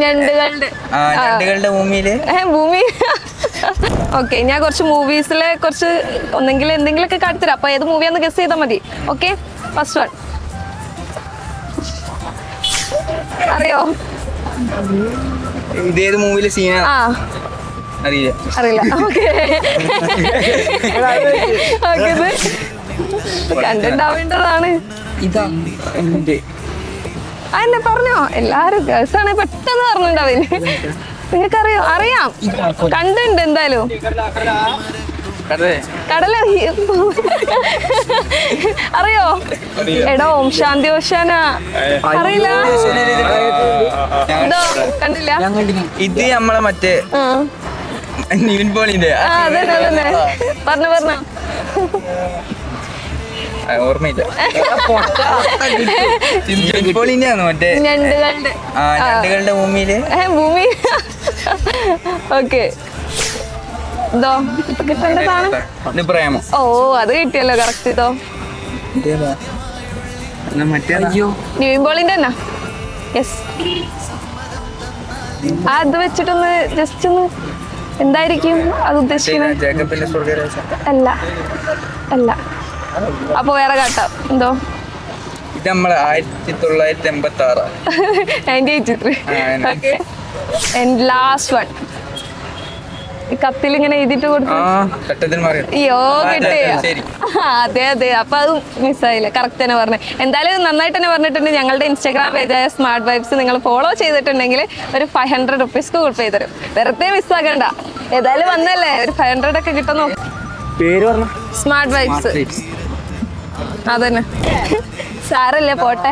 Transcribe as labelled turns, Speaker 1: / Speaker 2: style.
Speaker 1: ഞണ്ടുകളുടെ ഭൂമി. ഓക്കെ, ഞാൻ കുറച്ച് മൂവീസിലെ കുറച്ച് ഒന്നെങ്കിലും എന്തെങ്കിലുമൊക്കെ കാണിത്തരാം. അപ്പൊ ഏത് മൂവിയാന്ന് ഗസ് ചെയ്താൽ മതി. Okay, first one. അറിയോ?
Speaker 2: ഇതേത് മൂവിയിലെ സീനാ?
Speaker 1: അറിയില്ല. ഓക്കെ, കണ്ടിണ്ടാവേണ്ടതാണ്. അതെന്നെ പറഞ്ഞോ, എല്ലാരും ഗേൾസ് ആണെ പെട്ടെന്ന് പറഞ്ഞിട്ടുണ്ടാവില്ല. നിങ്ങൾക്കറിയോ? അറിയാം, കണ്ടുണ്ട് എന്തായാലും. കടല അറിയോ? എടോ, ഓം ശാന്തി ഓശാന അറിയില്ല? ഇതോ കണ്ടില്ല?
Speaker 2: ഇത് നമ്മളെ മറ്റേ നിവിൻ പോളിന്റെ
Speaker 1: അതന്നെ പറഞ്ഞു
Speaker 2: ഓർമ്മയില്ല. മറ്റേ ഞണ്ടുകളുടെ
Speaker 1: ഭൂമി. ഓക്കെ, ഇതോ ഇപ്പൊ കിട്ടേണ്ടതാണ്.
Speaker 2: പ്രേമം.
Speaker 1: ഓ, അത് കിട്ടിയല്ലോ കറക്റ്റ്. ഇതോ നിവിൻ പോളിന്റെ തന്നെ. യെസ്, അത് വെച്ചിട്ടൊന്ന് ജസ്റ്റ് ഒന്ന് എന്തായിരിക്കും അത് ഉദ്ദേശിക്കുന്നത്? അല്ല. അപ്പൊ വേറെ കാട്ടാം. എന്തോ
Speaker 2: ഇത് നമ്മള് 1986
Speaker 1: 1983. And last one. കത്തിൽ ഇങ്ങനെ എഴുതിട്ട് കൊടുത്തു. അയ്യോ, കിട്ടി. അതെ. അപ്പൊ അത് മിസ്സായില്ല. കറക്റ്റ് തന്നെ പറഞ്ഞത്. എന്തായാലും നന്നായിട്ട് തന്നെ പറഞ്ഞിട്ടുണ്ട്. ഞങ്ങളുടെ ഇൻസ്റ്റാഗ്രാം പേജായ സ്മാർട്ട് വൈബ്സ് നിങ്ങൾ ഫോളോ ചെയ്തിട്ടുണ്ടെങ്കിൽ ഒരു 500 റുപ്പീസ് ഗൂഗിൾ പേ തരും. വെറുതെ മിസ്സാക്കണ്ട. ഏതായാലും വന്നല്ലേ, ഒരു 500 ഒക്കെ കിട്ടുന്നു. Smart vibes. അതന്നെ. സാരല്ലേ, പോട്ടെ.